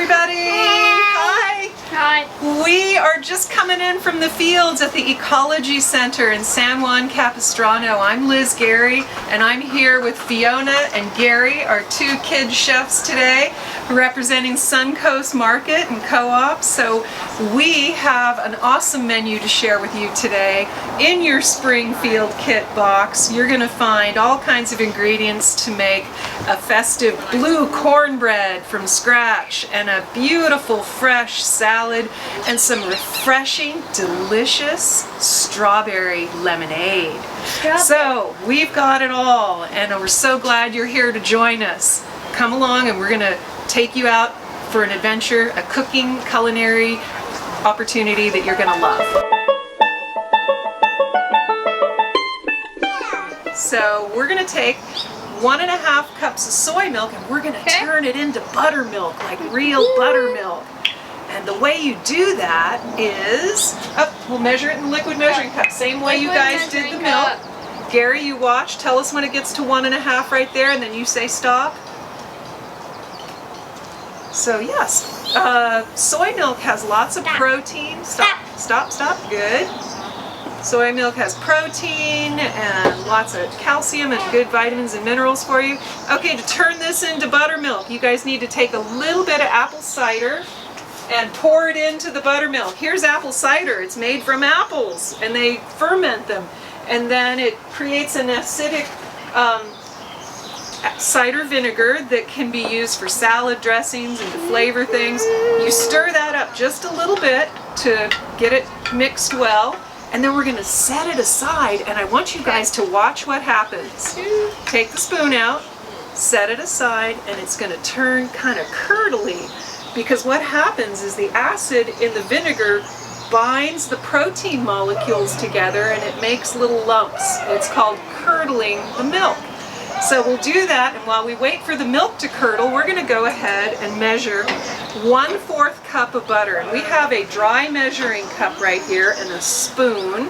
everybody. Hi. Hi. We are just coming in from the fields at the Ecology Center in San Juan Capistrano. I'm Liz Gary, and I'm here with Fiona and Gary, our two kid chefs today, representing SunCoast Market and Co-op. So we have an awesome menu to share with you today. In your Springfield kit box, you're going to find all kinds of ingredients to make a festive blue cornbread from scratch, and a beautiful fresh salad, and some refreshing, delicious strawberry lemonade. So we've got it all, and we're so glad you're here to join us. Come along and we're going to take you out for an adventure, a cooking, culinary opportunity that you're going to love. So we're going to take 1.5 cups of soy milk, and we're going to turn it into buttermilk, like real buttermilk. And the way you do that is, we'll measure it in liquid measuring cup, same way you guys did the milk. Gary, you watch, tell us when it gets to 1.5 right there, and then you say stop. So yes, soy milk has lots of protein. Stop, good. Soy milk has protein and lots of calcium and good vitamins and minerals for you. Okay, to turn this into buttermilk, you guys need to take a little bit of apple cider and pour it into the buttermilk. Here's apple cider. It's made from apples, and they ferment them. And then it creates an acidic cider vinegar that can be used for salad dressings and to flavor things. You stir that up just a little bit to get it mixed well. And then we're going to set it aside, and I want you guys to watch what happens. Take the spoon out, set it aside, and it's going to turn kind of curdly, because what happens is the acid in the vinegar binds the protein molecules together and it makes little lumps. It's called curdling the milk. So we'll do that, and while we wait for the milk to curdle, we're going to go ahead and measure 1/4 cup of butter. And we have a dry measuring cup right here and a spoon.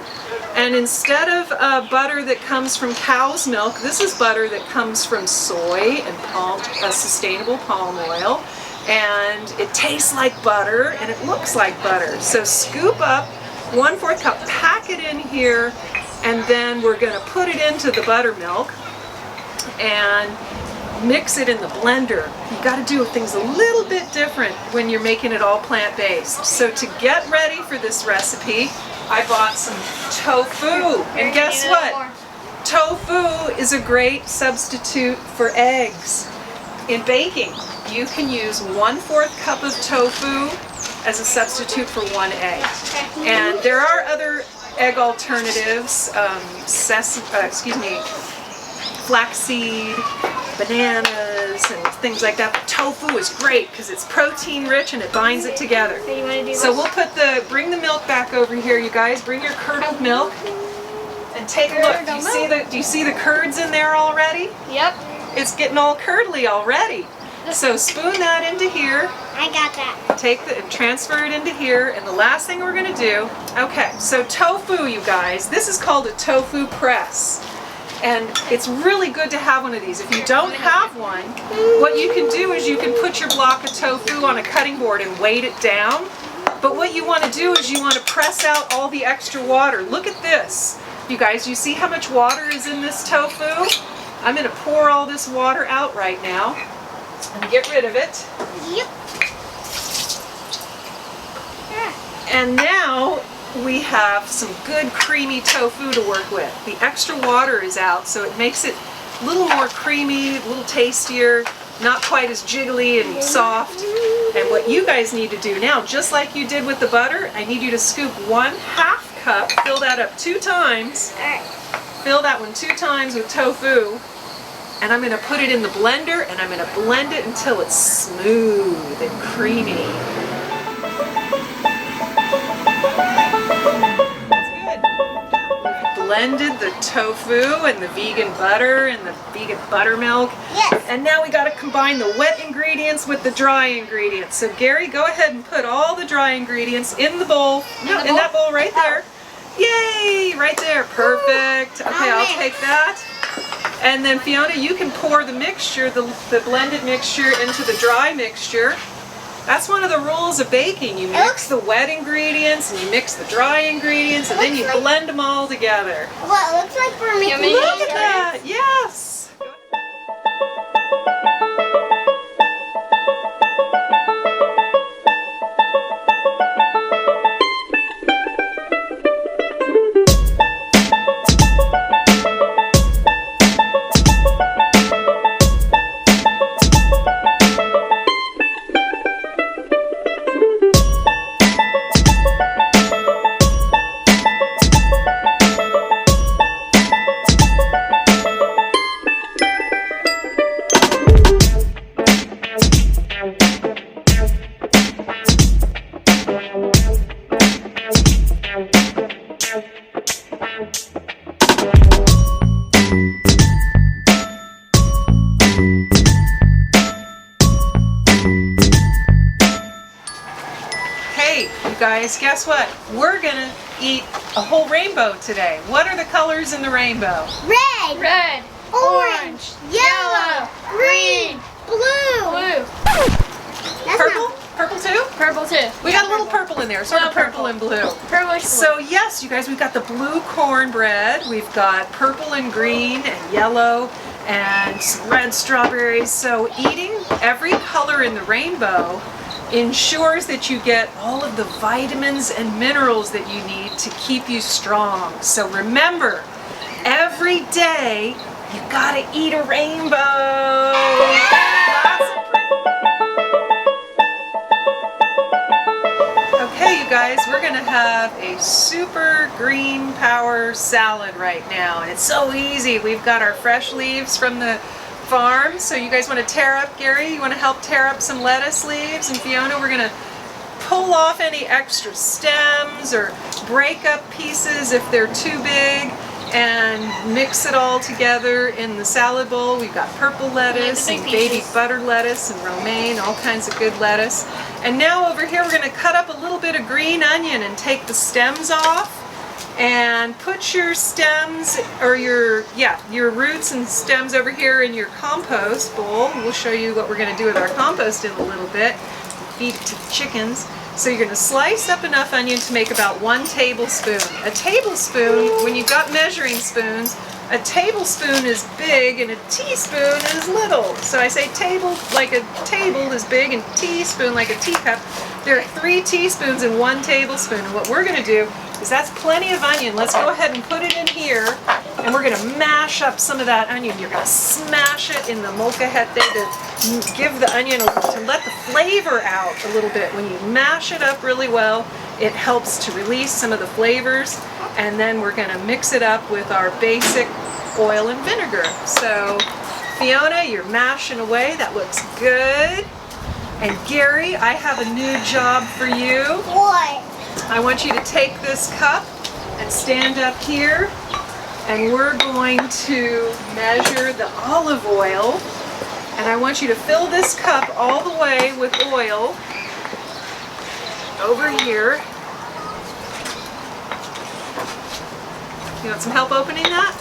And instead of butter that comes from cow's milk, this is butter that comes from soy and sustainable palm oil. And it tastes like butter and it looks like butter. So scoop up 1/4 cup, pack it in here, and then we're going to put it into the buttermilk and mix it in the blender. You got to do things a little bit different when you're making it all plant-based. So to get ready for this recipe, I bought some tofu. And guess what? Tofu is a great substitute for eggs. In baking, you can use 1/4 cup of tofu as a substitute for 1 egg. And there are other egg alternatives, flaxseed, bananas, and things like that. But tofu is great because it's protein rich and it binds it together. So we'll bring the milk back over here, you guys. Bring your curdled milk and take a look. Do you see the curds in there already? Yep. It's getting all curdly already. So spoon that into here. I got that. And transfer it into here. And the last thing we're going to do, okay, so tofu, you guys, this is called a tofu press. And it's really good to have one of these. If you don't have one, what you can do is you can put your block of tofu on a cutting board and weight it down. But what you want to do is you want to press out all the extra water. Look at this. You guys, you see how much water is in this tofu? I'm going to pour all this water out right now and get rid of it. Yep. And now we have some good creamy tofu to work with. The extra water is out, so it makes it a little more creamy, a little tastier, not quite as jiggly and soft. And what you guys need to do now, just like you did with the butter, I need you to scoop 1/2 cup, fill that up 2 times, fill that one 2 times with tofu, and I'm going to put it in the blender and I'm going to blend it until it's smooth and creamy. Blended the tofu and the vegan butter and the vegan buttermilk. Yes. And now we got to combine the wet ingredients with the dry ingredients. So Gary, go ahead and put all the dry ingredients in the bowl. In that bowl right there. Yay! Right there. Perfect. Okay, I'll take that. And then Fiona, you can pour the mixture, the blended mixture, into the dry mixture. That's one of the rules of baking. You mix the wet ingredients and you mix the dry ingredients and then you blend them all together. Well, it looks like we're making Look at that! Yes! Hey, you guys, guess what? We're gonna eat a whole rainbow today. What are the colors in the rainbow? Red, Red, orange, yellow, green, blue. That's Purple? not- Purple too? purple too. We got a little purple in there, sort of purple and blue. Purplish. So yes, you guys, we've got the blue cornbread, we've got purple and green and yellow and some red strawberries. So eating every color in the rainbow ensures that you get all of the vitamins and minerals that you need to keep you strong. So remember, every day you gotta eat a rainbow. Lots of Okay, you guys, we're gonna have a super green power salad right now, and it's so easy. We've got our fresh leaves from the farm, so you guys want to tear up, Gary? You want to help tear up some lettuce leaves? And Fiona, we're gonna pull off any extra stems or break up pieces if they're too big and mix it all together in the salad bowl. We've got purple lettuce big and baby pieces. butter lettuce and romaine, all kinds of good lettuce. And now over here we're going to cut up a little bit of green onion and take the stems off and put your stems or your roots and stems over here in your compost bowl. We'll show you what we're going to do with our compost in a little bit. Feed it to the chickens. So you're going to slice up enough onion to make about 1 tablespoon. A tablespoon, when you've got measuring spoons, a tablespoon is big and a teaspoon is little. So I say table like a table is big and teaspoon like a teacup. There are 3 teaspoons in 1 tablespoon. And what we're going to do is that's plenty of onion. Let's go ahead and put it in here and we're going to mash up some of that onion. You're going to smash it in the molcajete to give the onion to let the flavor out a little bit. When you mash it up really well, it helps to release some of the flavors, and then we're going to mix it up with our basic oil and vinegar. So Fiona, you're mashing away. That looks good. And Gary, I have a new job for you. What? I want you to take this cup and stand up here, and we're going to measure the olive oil. And I want you to fill this cup all the way with oil over here. You want some help opening that?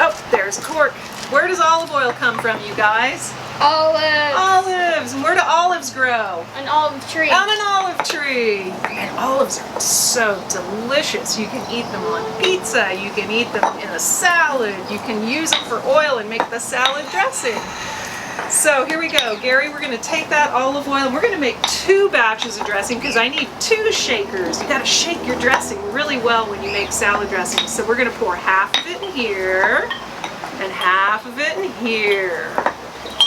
Oh, there's cork. Where does olive oil come from, you guys? Olive. Olives. And where do olives grow? An olive tree. On an olive tree. And olives are so delicious. You can eat them on pizza. You can eat them in a salad. You can use them for oil and make the salad dressing. So here we go, Gary. We're going to take that olive oil and we're going to make 2 batches of dressing because I need 2 shakers. You got to shake your dressing really well when you make salad dressing. So we're going to pour half of it in here and half of it in here.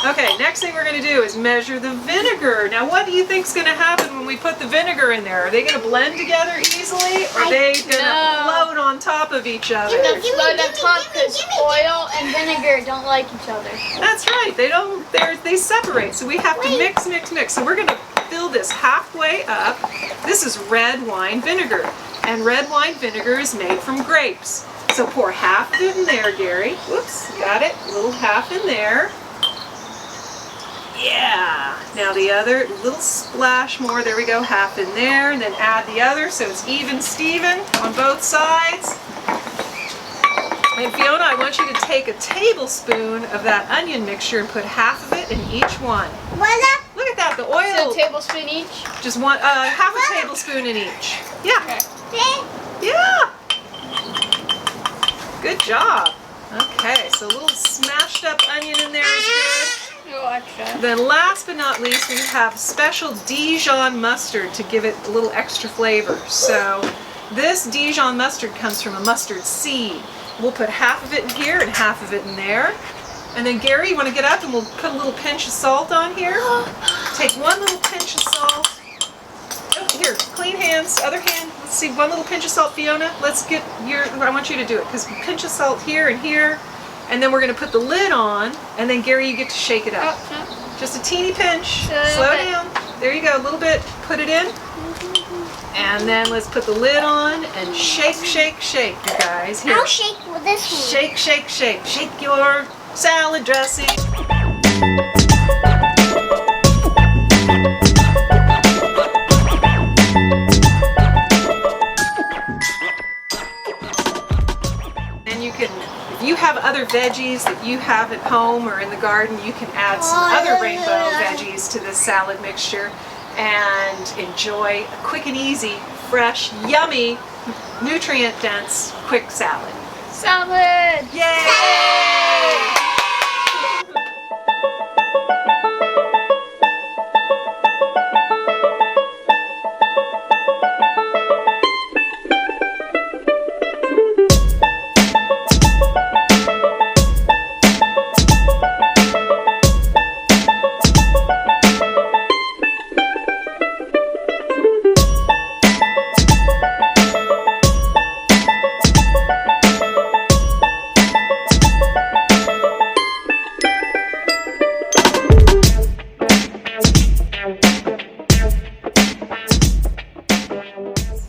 Okay, next thing we're going to do is measure the vinegar. Now what do you think is going to happen when we put the vinegar in there? Are they going to blend together easily or are they going to float on top of each other? They'll float on top because oil and vinegar don't like each other. That's right, they separate, so we have to mix. So we're going to fill this halfway up. This is red wine vinegar, and red wine vinegar is made from grapes. So pour half of it in there, Gary. Whoops, got it, a little half in there. Yeah, now the other, little splash more, there we go, half in there, and then add the other so it's even Steven on both sides. And Fiona, I want you to take a tablespoon of that onion mixture and put half of it in each one. What's that? Look at The oil. So a tablespoon each? Just one, half a tablespoon in each. Yeah. Okay. Yeah. Good job. Okay, so a little smashed up onion in there is good. A little extra. Then last but not least, we have special Dijon mustard to give it a little extra flavor. So this Dijon mustard comes from a mustard seed. We'll put half of it in here and half of it in there. And then Gary, you want to get up and we'll put a little pinch of salt on here. Take one little pinch of salt. Oh, here, clean hands, other hand. Let's see, one little pinch of salt, Fiona. Let's get I want you to do it, because pinch of salt here and here. And then we're going to put the lid on, and then Gary, you get to shake it up. Oh, no. Just a teeny pinch. A little Slow bit. down. There you go, a little bit. Put it in. And then let's put the lid on and shake, shake, shake, you guys. Here. I'll shake with this one. Shake, shake, shake. Shake your salad dressing. And you can, if you have other veggies that you have at home or in the garden, you can add some other rainbow veggies to this salad mixture and enjoy a quick and easy, fresh, yummy, nutrient-dense, quick salad. Salad! Yay!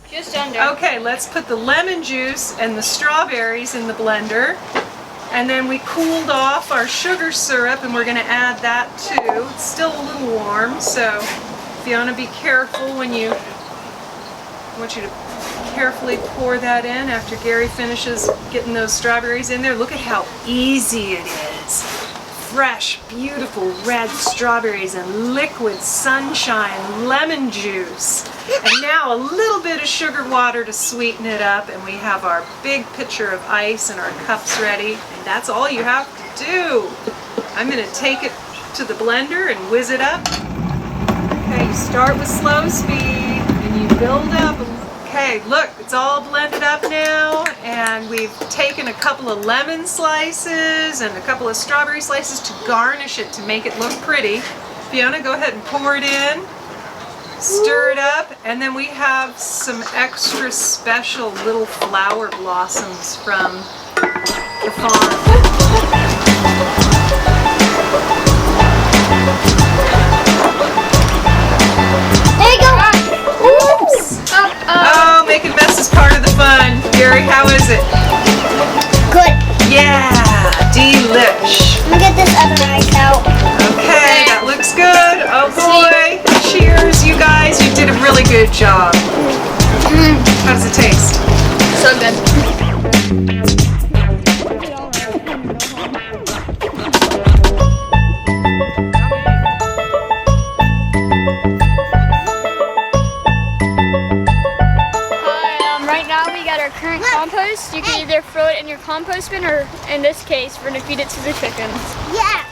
Just under. Okay, let's put the lemon juice and the strawberries in the blender. And then we cooled off our sugar syrup and we're going to add that too. It's still a little warm, so Fiona, be careful when I want you to carefully pour that in after Gary finishes getting those strawberries in there. Look at how easy it is. Fresh, beautiful red strawberries and liquid sunshine lemon juice. And now a little bit of sugar water to sweeten it up, and we have our big pitcher of ice and our cups ready. And that's all you have to do. I'm going to take it to the blender and whiz it up. Okay, you start with slow speed and you build up. Okay, look, it's all blended up now, and we've taken a couple of lemon slices and a couple of strawberry slices to garnish it to make it look pretty. Fiona, go ahead and pour it in, stir it up, and then we have some extra special little flower blossoms from the farm. There you go. Oops! Oh, making mess is part of the fun. Gary, how is it? Good. Yeah, delish. I'm gonna get this other ice out. Okay, that looks good. Oh boy, cheers, you guys. You did a really good job. How does it taste? So good. Right now we got our current compost. You can either throw it in your compost bin or, in this case, we're gonna feed it to the chickens. Yeah.